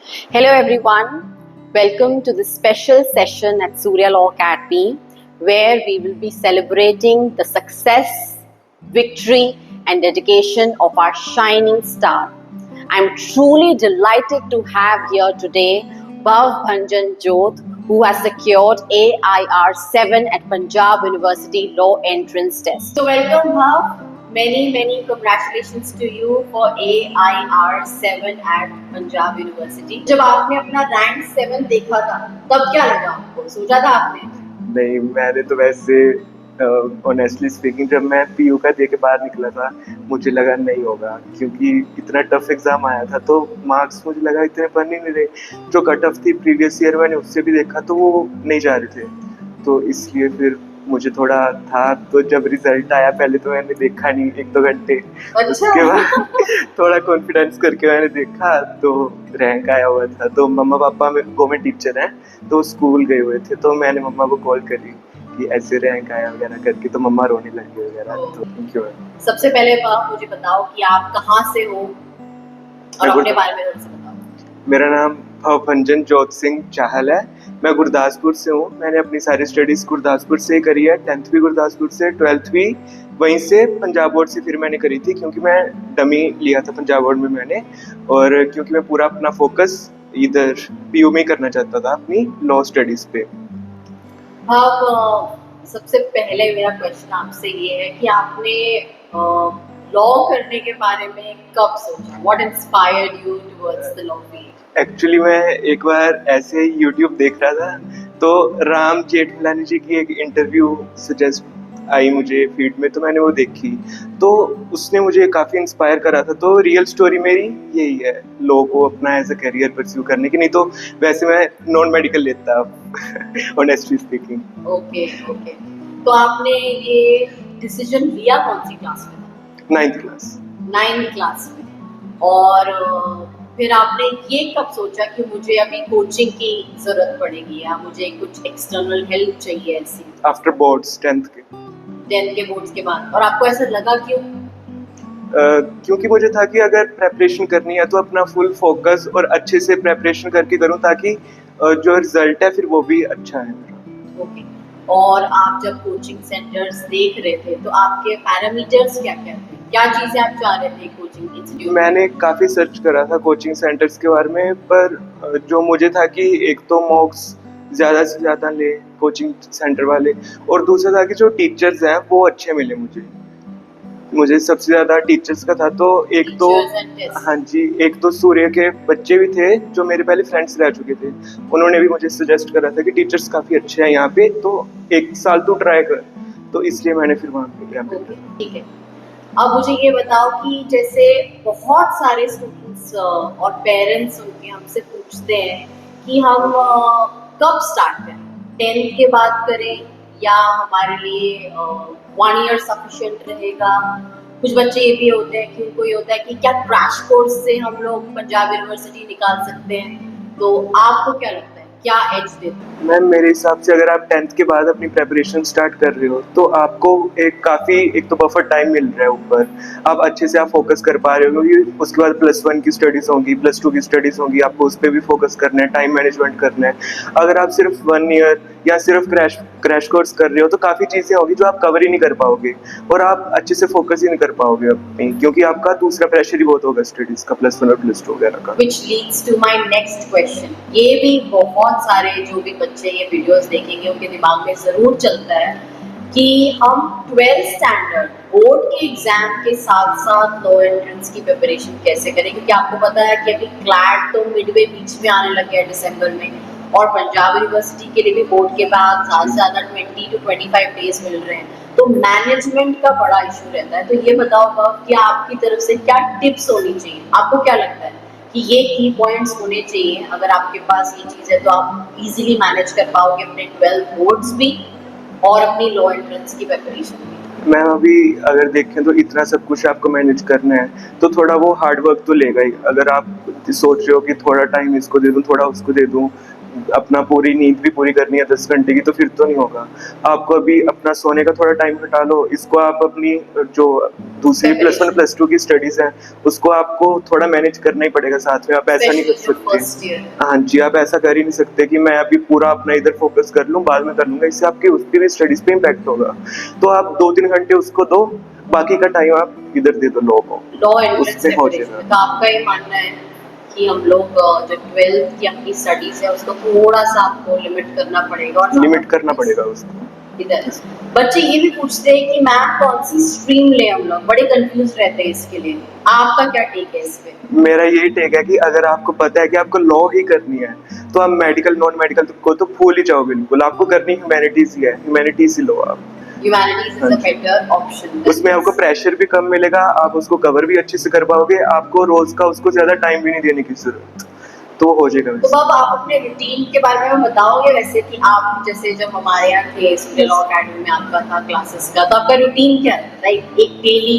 Hello everyone, welcome to this special session at Surya Law Academy where we will be celebrating the success, victory and dedication of our shining star. I'm truly delighted to have here today Bhav Bhanjan Jodh, who has secured AIR 7 at Punjab University Law Entrance Test. So welcome Bhav. Many congratulations to you for AIR 7 at Punjab University. जब आपने अपना rank 7 देखा था तब क्या लगा आपको? सोचा था आपने? नहीं, मैंने तो वैसे ऑनेस्टली स्पीकिंग जब मैं पीयू का दे के बाहर निकला था मुझे लगा नहीं होगा, क्योंकि इतना टफ एग्जाम आया था तो मार्क्स मुझे लगा इतने बन ही नहीं रहे। जो कट ऑफ थी प्रीवियस ईयर मैंने उससे भी देखा तो वो नहीं जा रहे थे, तो इसलिए फिर मुझे थोड़ा था। तो जब रिजल्ट आया पहले तो मैंने देखा नहीं 1-2 घंटे, उसके बाद थोड़ा कॉन्फिडेंस करके मैंने देखा तो रैंक आया हुआ था। तो मम्मा पापा गवर्नमेंट टीचर हैं तो स्कूल गए हुए थे, तो मैंने मम्मा को कॉल करी कि ऐसे रैंक आया वगैरह करके, तो मम्मा रोने लगी वगैरह। तो थैंक यू। सबसे पहले आप मुझे बताओ कि आप कहाँ से हो और अपने बारे में थोड़ा सा बताओ। मेरा नाम भवभंजन जोत सिंह चाहल है, मैं गुरदासपुर से हूँ। मैंने अपनी सारी स्टडीज़ गुरदासपुर से ही करी है, 10th भी गुरदासपुर से, 12th भी वहीं से पंजाब बोर्ड से फिर मैंने करी थी, क्योंकि मैं डमी लिया था पंजाब बोर्ड में मैंने, और क्योंकि मैं पूरा अपना फोकस इधर पीयू में ही करना चाहता था अपनी लॉ स्टडीज़ पे। अब सबसे पहले मेरा क्वेश्चन आपसे ये है कि आपने लॉ करने के बारे में कब सोचा? What inspired you towards the law field? Actually मैं एक बार ऐसे यूट्यूब देख रहा था तो राम जेठमलानी जी की एक इंटरव्यू सजेस्ट आई मुझे फीड में, तो मैंने वो देखी तो उसने मुझे काफ़ी इंस्पायर करा था। तो रियल स्टोरी मेरी यही है, लॉ को अपना एज अ करियर परस्यू करने की। नहीं तो वैसे मैं नॉन मेडिकल लेता ऑनेस्टली स्पीकिंग। ओके। तो आपने ये डिसीजन लिया कौन सी क्लास में? 9th class. 9th क्लास में। और फिर आपने ये कब सोचा कि मुझे अभी कोचिंग की जरूरत पड़ेगी या मुझे कुछ एक्सटर्नल हेल्प चाहिए ऐसी? आफ्टर बोर्ड्स 10th के। 10th के बोर्ड्स के बाद। और आपको ऐसा लगा क्यों? क्योंकि मुझे था कि अगर प्रेपरेशन करनी है तो अपना फुल फोकस और अच्छे से प्रेपरेशन करके करूं, ताकि जो रिजल्ट है फिर वो भी अच्छा है मेरा। ओके। और आप जब कोचिंग सेंटर्स देख रहे थे तो आपके पैरामीटर्स क्या क्या थे? क्या चीजें आप चाह रहे थे कोचिंग इंस्टीट्यूट? मैंने काफ़ी सर्च करा था कोचिंग सेंटर्स के बारे में, पर जो मुझे था कि एक तो मॉक्स ज़्यादा से ज़्यादा ले कोचिंग सेंटर वाले, और दूसरा था कि जो टीचर्स हैं वो अच्छे मिले मुझे सबसे ज़्यादा टीचर्स का था। तो एक तो हाँ जी, एक तो सूर्य के बच्चे भी थे जो मेरे पहले फ्रेंड्स रह चुके थे, उन्होंने भी मुझे सजेस्ट करा था कि टीचर्स काफ़ी अच्छे हैं यहाँ पे, तो 1 साल तू ट्राई कर। तो इसलिए मैंने फिर वहाँ पे किया। ठीक है। अब मुझे ये बताओ कि जैसे बहुत सारे स्टूडेंट्स और पेरेंट्स उनके हमसे पूछते हैं कि हम कब स्टार्ट करें, 10th के बाद करें या हमारे लिए 1 year सफिशिएंट रहेगा? कुछ बच्चे ये भी होते हैं कि उनको ये होता है कि क्या क्रैश कोर्स से हम लोग पंजाब यूनिवर्सिटी निकाल सकते हैं? तो आपको क्या लगता है, क्या एज देते हैं? मैम मेरे हिसाब से अगर आप 10th के बाद अपनी प्रेपरेशन स्टार्ट कर रहे हो तो आपको एक तो बफर टाइम मिल रहा है ऊपर, आप अच्छे से आप फोकस कर पा रहे हो, क्योंकि उसके बाद +1 की स्टडीज़ होंगी, +2 की स्टडीज़ होंगी, आपको उस पर भी फोकस करना है, टाइम मैनेजमेंट करना है। अगर आप सिर्फ 1 ईयर या सिर्फ क्रैश कोर्स कर रहे हो तो काफ़ी चीज़ें होगी जो आप कवर ही नहीं कर पाओगे और आप अच्छे से फोकस ही नहीं कर पाओगे अपनी, क्योंकि आपका दूसरा प्रेशर ही बहुत होगा स्टडीज़ का, +1 और +2 वगैरह का। Which leads to my next question. ये भी बहुत सारे जो भी बच्चे ये वीडियोस देखेंगे उनके दिमाग में ज़रूर चलता है कि हम 12th स्टैंडर्ड बोर्ड के एग्जाम के साथ साथ लॉ एंट्रेंस की प्रिपरेशन कैसे करें, क्योंकि आपको पता है कि अभी क्लैट तो मिडवे बीच में आने लग गया दिसंबर में, और पंजाब यूनिवर्सिटी के लिए भी बोर्ड के बाद ज़्यादा से ज़्यादा 20 to 25 डेज मिल रहे हैं, तो मैनेजमेंट का बड़ा इशू रहता है। तो ये बताओ कि आपकी तरफ से क्या टिप्स होनी चाहिए? आपको क्या लगता है कि ये की पॉइंट्स होने चाहिए? अगर आपके पास ये चीज़ है तो आप इजीली मैनेज कर पाओगे अपने 12th बोर्ड्स भी और अपनी लॉ एंट्रेंस की प्रिपरेशन भी। मैम अभी अगर देखें तो इतना सब कुछ आपको मैनेज करना है तो थोड़ा वो हार्ड वर्क तो लेगा ही। अगर आप सोच रहे हो कि थोड़ा टाइम इसको दे दूँ, थोड़ा उसको दे दूँ, अपना पूरी नींद भी पूरी करनी है 10 घंटे की, तो फिर तो नहीं होगा। आपको अभी अपना सोने का थोड़ा टाइम हटा लो, इसको आप अपनी जो दूसरी +1 +2 की स्टडीज हैं उसको आपको थोड़ा मैनेज करना ही पड़ेगा साथ में, आप ऐसा नहीं कर स्पेशली जो सकते। First year. हाँ जी, आप ऐसा कर ही नहीं सकते कि मैं अभी पूरा अपना इधर फोकस कर लूँ, बाद में कर लूंगा, इससे आपकी उसकी भी स्टडीज पे इम्पैक्ट होगा। तो आप 2-3 घंटे उसको दो, बाकी का टाइम आप इधर दे दो लॉ को, लॉ एंट्रेंस उसमें हो प्रिपरेशन जाएगा। में तो आपका ये मानना है कि हम लोग जो 12th की अपनी स्टडीज है उसको थोड़ा सा आपको लिमिट करना पड़ेगा और लिमिट करना पड़ेगा उसको। इधर बच्चे ये भी पूछते हैं कि मैम कौन सी स्ट्रीम ले, हम लोग बड़े कंफ्यूज रहते हैं इसके लिए, आपका क्या टेक है इस पे? मेरा यही टेक है कि अगर आपको पता है कि आपको लॉ ही करनी है तो आप मेडिकल नॉन मेडिकल को तो भूल ही जाओ बिल्कुल, आपको करनी ह्यूमैनिटीज ही है, ह्यूमैनिटीज ही लो आप। ह्यूमैनिटीज इज हाँ अ जी। Better option. उसमें आपको प्रेशर भी कम मिलेगा, आप उसको कवर भी अच्छे से कर पाओगे, आपको रोज का उसको ज्यादा टाइम भी नहीं देने की जरूरत, तो हो जाएगा तो वैसे। अब आप अपने रूटीन के बारे में बताओगे वैसे कि आप जैसे जब हमारे यहाँ थे सूर्य लॉ अकेडमी में आपका था क्लासेस का, तो आपका रूटीन क्या है, राइट? एक डेली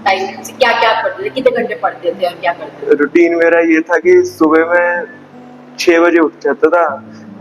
टाइम से क्या क्या पढ़ते थे, कितने घंटे पढ़ते थे और क्या करते थे? रूटीन मेरा ये था कि सुबह मैं 6 बजे उठ जाता था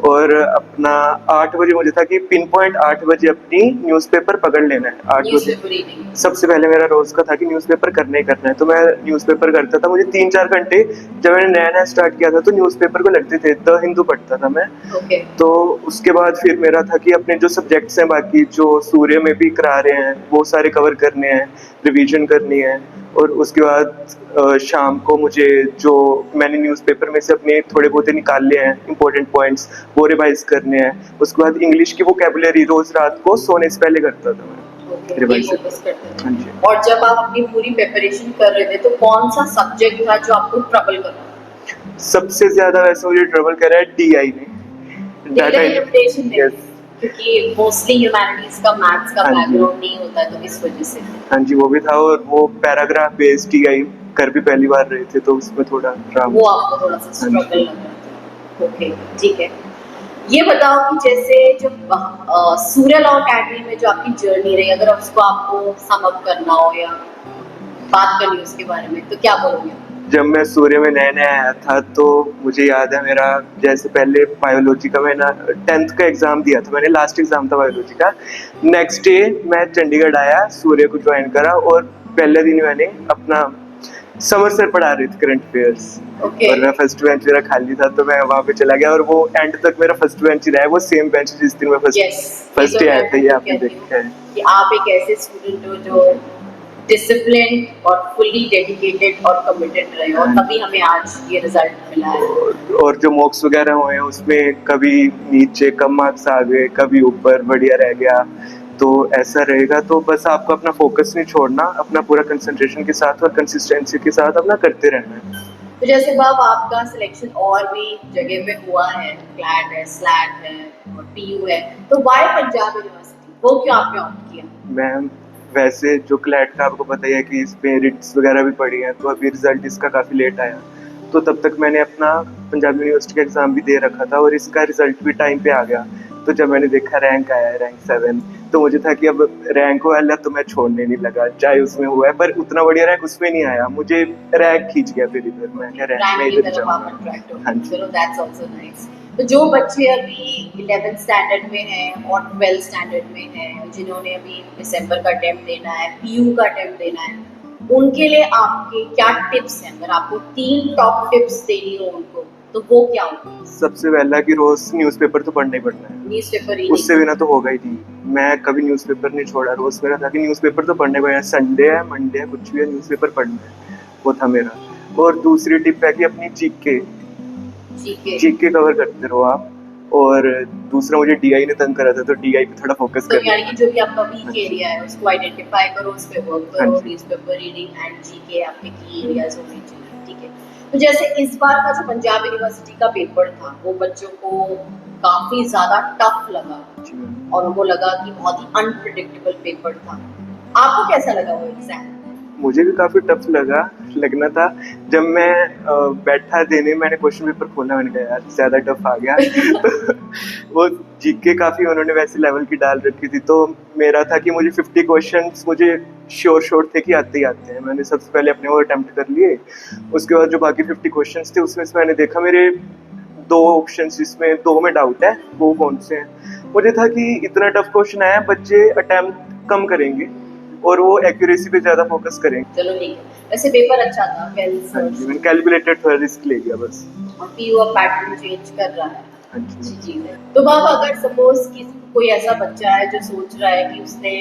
और अपना 8 बजे मुझे था कि पिन पॉइंट 8 बजे अपनी न्यूज़पेपर पकड़ लेना है। 8 बजे न्यूज़पेपर रीडिंग। सबसे पहले मेरा रोज का था कि न्यूज़पेपर करना ही करना है, तो मैं न्यूज़पेपर करता था। मुझे 3-4 घंटे जब मैंने नया-नया स्टार्ट किया था तो न्यूज़पेपर को लगते थे, द हिंदू पढ़ता था मैं। ओके। तो उसके बाद फिर मेरा था कि अपने जो सब्जेक्ट्स हैं बाकी जो सूर्य में भी करा रहे हैं वो सारे कवर करने हैं, रिवीजन करनी है। और उसके बाद शाम को मुझे जो मैंने न्यूज़पेपर में से अपने थोड़े बहुत निकाले हैं इंपॉर्टेंट पॉइंट्स वो रिवाइज करने हैं। उसके बाद इंग्लिश की वोकैबुलरी रोज रात को सोने से पहले करता था मैं ओके, ये रिवाइज। फोकस करते थे। हाँ जी। और जब आप अपनी पूरी प्रिपरेशन कर रहे थे तो कौन सा सब्जेक्ट था जो आपको ट्रबल कर रहा था? सबसे ज्यादा वैसे मुझे ट्रबल कर रहा है DI में, डेटा इंटरप्रिटेशन में, यस। क्योंकि मोस्टली ह्यूमैनिटीज का मैथ्स का हाँ जी। बैकग्राउंड नहीं होता है तो इस वजह से। हाँ जी, वो भी था और वो पैराग्राफ बेस्ड DI कर भी पहली बार रहे थे तो उसमें थोड़ा ड्रामा। वो आपको थोड़ा सा हाँ जी। स्ट्रगल लग रहा था। ओके, ठीक है। ये बताओ कि जैसे जो सूर्य लॉ अकेडमी में जो आपकी जर्नी रही, अगर उसको आपको सम अप करना हो या बात करनी हो उसके बारे में तो क्या बोलोगे? जब मैं सूर्य में नया-नया आया था तो मुझे याद है मेरा जैसे पहले बायोलॉजी का मैं ना 10th का एग्ज़ाम दिया था मैंने, लास्ट एग्ज़ाम था बायोलॉजी का। नेक्स्ट डे मैं चंडीगढ़ आया, सूर्य को जॉइन करा और पहले दिन मैंने अपना समर सर पढ़ा रहे थे करंट अफेयर्स। ओके। और मैं फर्स्ट बेंच मेरा खाली था तो मैं वहाँ पे चला गया और वो एंड तक मेरा फर्स्ट बेंच ही रहा है, वो सेम बेंच जिस दिन मैं यस, फर्स्ट ये डे तो आया मैं था, ये बिल्कुल आपने कहती हूँ देखा है। कि आप एक ऐसे स्टूडेंट हो जो डिसिप्लिन्ड और फुल्ली डेडिकेटेड और कमिटेड रहे और तभी हमें आज ये रिजल्ट मिला है। और जो मॉक्स वगैरह हुए हैं उसमें कभी नीचे कम मार्क्स आ गए, कभी ऊपर बढ़िया रह गया, तो ऐसा रहेगा। तो बस आपको अपना फोकस नहीं छोड़ना, अपना पूरा कंसंट्रेशन के साथ और कंसिस्टेंसी के साथ अपना करते रहना है। तो जैसे बाब आपका सिलेक्शन और भी जगह पे हुआ है, क्लैट है, स्लैट है और PU है, तो वाई पंजाब यूनिवर्सिटी, वो क्यों आपने ऑप्ट किया? मैम वैसे जो क्लैट का आपको पता ही है कि इसमें रिट्स वगैरह भी पड़ी हैं, तो अभी रिजल्ट इसका काफ़ी लेट आया, तो तब तक मैंने अपना पंजाब यूनिवर्सिटी का एग्ज़ाम भी दे रखा था और इसका रिजल्ट भी टाइम पे आ गया। तो जब मैंने देखा रैंक आया है रैंक 7, तो मुझे था कि अब रैंक वाला तो मैं छोड़ने नहीं लगा, चाहे उसमें हुआ है, पर उतना बढ़िया रैंक उसमें नहीं आया, मुझे रैंक खींच गया फिर इधर, मैं क्या रैंक में रैंक की इधर तरफ आप जाऊँगा। अट्रैक्ट हो, हाँ जी। चलो दैट्स आल्सो नाइस। तो जो बच्चे अभी 11th स्टैंडर्ड में हैं और 12th स्टैंडर्ड में हैं, जिन्होंने अभी दिसंबर का अटेम्प्ट देना है, PU का अटेम्प्ट देना है, उनके लिए आपके क्या टिप्स हैं? अगर आपको 3 टॉप टिप्स देनी हो उनको, तो वो क्या होगी? सबसे पहला कि रोज न्यूज़पेपर तो पढ़ना ही पढ़ना है, न्यूज़पेपर उससे बिना तो होगा ही नहीं। मैं कभी न्यूज़पेपर नहीं छोड़ा, रोज मेरा था कि न्यूज़पेपर तो पढ़ने पड़ेगा, संडे है मंडे है कुछ भी है न्यूज़पेपर पढ़ना है, वो था मेरा। और दूसरी टिप है कि अपनी जीके कवर करते रहो आप। और दूसरा मुझे DI ने तंग करा था तो DI पे थोड़ा फोकस तो कर यानी कि जो भी आपका वीक एरिया है उसको आइडेंटिफाई करो, उस पे वर्क हाँ करो, जी। न्यूज़पेपर रीडिंग एंड जीके आपके की एरियाज होने चाहिए, ठीक है। तो जैसे इस बार का जो पंजाब यूनिवर्सिटी का पेपर था वो बच्चों को काफी ज्यादा टफ लगा जी मैम। और उनको लगा कि बहुत ही अनप्रिडिक्टेबल पेपर था। आपको कैसा लगा वो एग्जाम? मुझे भी काफ़ी टफ लगना था। जब मैं बैठा देने, मैंने क्वेश्चन पेपर खोला, मैंने कहा यार ज़्यादा टफ आ गया। तो वो जीके काफ़ी उन्होंने वैसे लेवल की डाल रखी थी, तो मेरा था कि मुझे 50 क्वेश्चंस मुझे श्योर थे कि आते ही आते हैं। मैंने सबसे पहले अपने वो अटेम्प्ट कर लिए, उसके बाद जो बाकी 50 क्वेश्चंस थे उसमें से मैंने देखा मेरे 2 ऑप्शंस जिसमें 2 में डाउट है, वो कौन से हैं? मुझे था कि इतना टफ क्वेश्चन आया, बच्चे अटेम्प्ट कम करेंगे और वो एक्यूरेसी पे ज़्यादा फोकस करेंगे। चलो ठीक है, वैसे पेपर अच्छा था, वेल हाँ जी, मैंने सर्च। कैलकुलेटेड थोड़ा रिस्क ले लिया बस। और पीयू अब पैटर्न चेंज कर रहा है, हाँ जी। अच्छी चीज है। तो अब अगर सपोज कि कोई ऐसा बच्चा है जो सोच रहा है कि उसने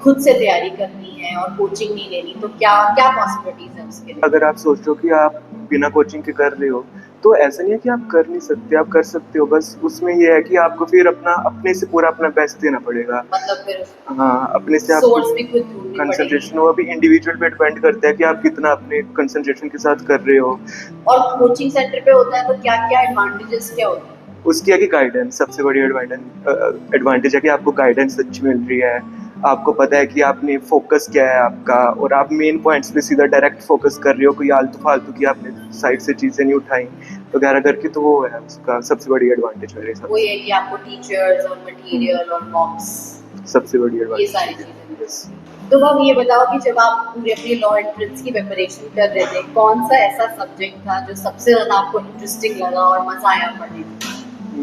खुद से तैयारी करनी है और कोचिंग नहीं लेनी, तो क्या क्या पॉसिबिलिटीज है उसके लिए? अगर आप सोच रहे हो कि आप बिना कोचिंग के कर रहे हो, तो ऐसा नहीं है कि आप कर नहीं सकते, आप कर सकते हो। बस उसमें ये है कि आपको फिर अपना अपने से पूरा अपना बेस्ट देना पड़ेगा। मतलब फिर हाँ, अपने से आपको सोर्स भी खुद ढूंढनी पड़ेगी। कंसंट्रेशन, वो अभी इंडिविजुअल पे डिपेंड करता है कि आप कितना अपने कंसंट्रेशन के साथ कर रहे हो। और कोचिंग सेंटर पे होता है तो क्या क्या एडवांटेजेस क्या होते हैं? उसकी है कि गाइडेंस सबसे बड़ी एडवांटेज है कि आपको गाइडेंस अच्छी मिल रही है। आपको पता है कि आपने फोकस क्या है आपका, और आप मेन पॉइंट्स पे सीधा डायरेक्ट फोकस कर रहे हो, कोई आलतू फालतू की आपने साइड से चीज़ें नहीं उठाई वगैरह करके। तो वो है उसका सबसे बड़ी एडवांटेज मेरे हिसाब वो से। ये कि आपको टीचर्स और मटेरियल और मॉक्स, सबसे बड़ी ये सारी एडवांटेज चीजें। यस। तो अब ये बताओ कि जब आप पूरी अपनी लॉ एंट्रेंस की प्रिपरेशन कर रहे थे, कौन सा ऐसा सब्जेक्ट था जो सबसे ज्यादा आपको इंटरेस्टिंग लगा और मजा आया पढ़ने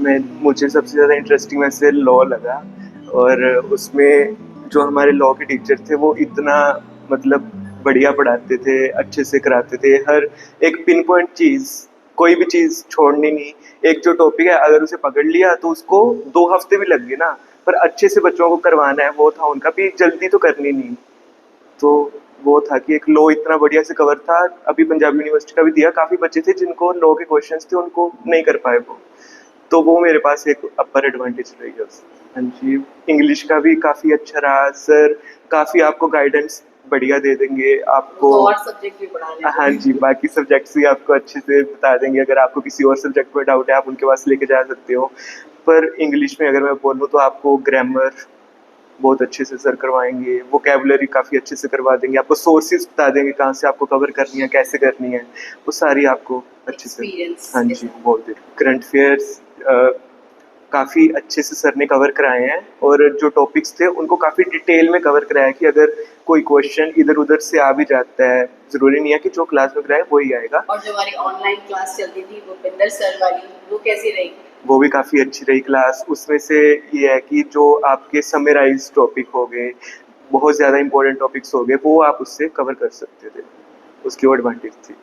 में? मुझे सबसे ज़्यादा इंटरेस्टिंग वैसे लॉ लगा। और उसमें जो हमारे लॉ के टीचर थे वो इतना मतलब बढ़िया पढ़ाते थे, अच्छे से कराते थे। हर एक पिन पॉइंट चीज़, कोई भी चीज़ छोड़नी नहीं। एक जो टॉपिक है अगर उसे पकड़ लिया तो उसको 2 हफ्ते भी लग गए ना, पर अच्छे से बच्चों को करवाना है, वो था उनका भी। जल्दी तो करनी नहीं। तो वो था कि एक लॉ इतना बढ़िया से कवर था। अभी पंजाब यूनिवर्सिटी का भी दिया, काफ़ी बच्चे थे जिनको लॉ के क्वेश्चंस थे उनको नहीं कर पाए वो। तो वो मेरे पास एक अपर एडवांटेज रही है उससे। हाँ जी, इंग्लिश का भी काफ़ी अच्छा रहा सर। काफ़ी आपको गाइडेंस बढ़िया दे देंगे आपको। तो और सब्जेक्ट भी पढ़ा लेते हाँ जी, बाकी सब्जेक्ट्स भी आपको अच्छे से बता देंगे। अगर आपको किसी और सब्जेक्ट में डाउट है आप उनके पास लेके जा सकते हो। पर इंग्लिश में अगर मैं बोलूँ तो आपको ग्रामर बहुत अच्छे से सर करवाएंगे, वोकेबुलरी काफ़ी अच्छे से करवा देंगे, आपको सोर्सेज बता देंगे कहाँ से आपको कवर करनी है, कैसे करनी है, वो सारी आपको अच्छे से। एक्सपीरियंस हाँ के जी, साथ। बोल दे। करंट अफेयर्स काफ़ी अच्छे से सर ने कवर कराए हैं, और जो टॉपिक्स थे उनको काफ़ी डिटेल में कवर कराया है कि अगर कोई क्वेश्चन इधर उधर से आ भी जाता है, ज़रूरी नहीं है कि जो क्लास में कराए वही आएगा। और जो हमारी ऑनलाइन क्लास चलती थी भूपिंदर सर वाली, वो कैसी रही? वो भी काफ़ी अच्छी रही क्लास। उसमें से ये है कि जो आपके समराइज टॉपिक हो गए, बहुत ज़्यादा इंपॉर्टेंट टॉपिक्स हो गए, वो आप उससे कवर कर सकते थे। उसकी वो एडवांटेज थी।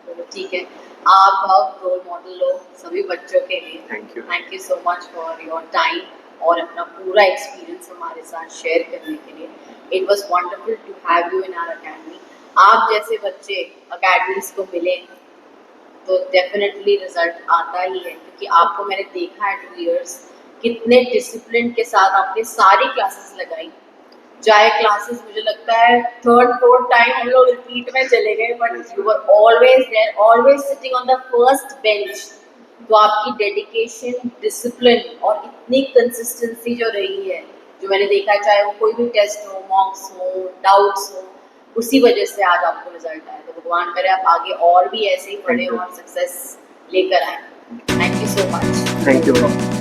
चलो ठीक है, आप अब रोल मॉडल लो सभी बच्चों के लिए। Thank you. Thank you so much for your time और अपना पूरा एक्सपीरियंस हमारे साथ शेयर करने के लिए। It was wonderful to have you in our academy. आप जैसे बच्चे अकेडमीज को मिले तो डेफिनेटली रिजल्ट आता ही है, क्योंकि आपको मैंने देखा है 2 इयर्स कितने डिसिप्लिन के साथ आपने सारी क्लासेस लगाई। चाहे क्लासेस मुझे लगता है 3rd 4th टाइम हम लोग रिपीट में चले गए, but you were always there, always sitting on the first bench. तो आपकी डेडिकेशन, डिसिप्लिन और इतनी कंसिस्टेंसी जो रही है, जो मैंने देखा है, चाहे वो कोई भी टेस्ट हो, मॉक्स हो, डाउट्स हो, उसी वजह से आज आपको रिजल्ट आया। तो भगवान करे आप आगे और भी ऐसे ही पढ़े Thank you. और सक्सेस लेकर आए। Thank you so much. Thank you ma'am.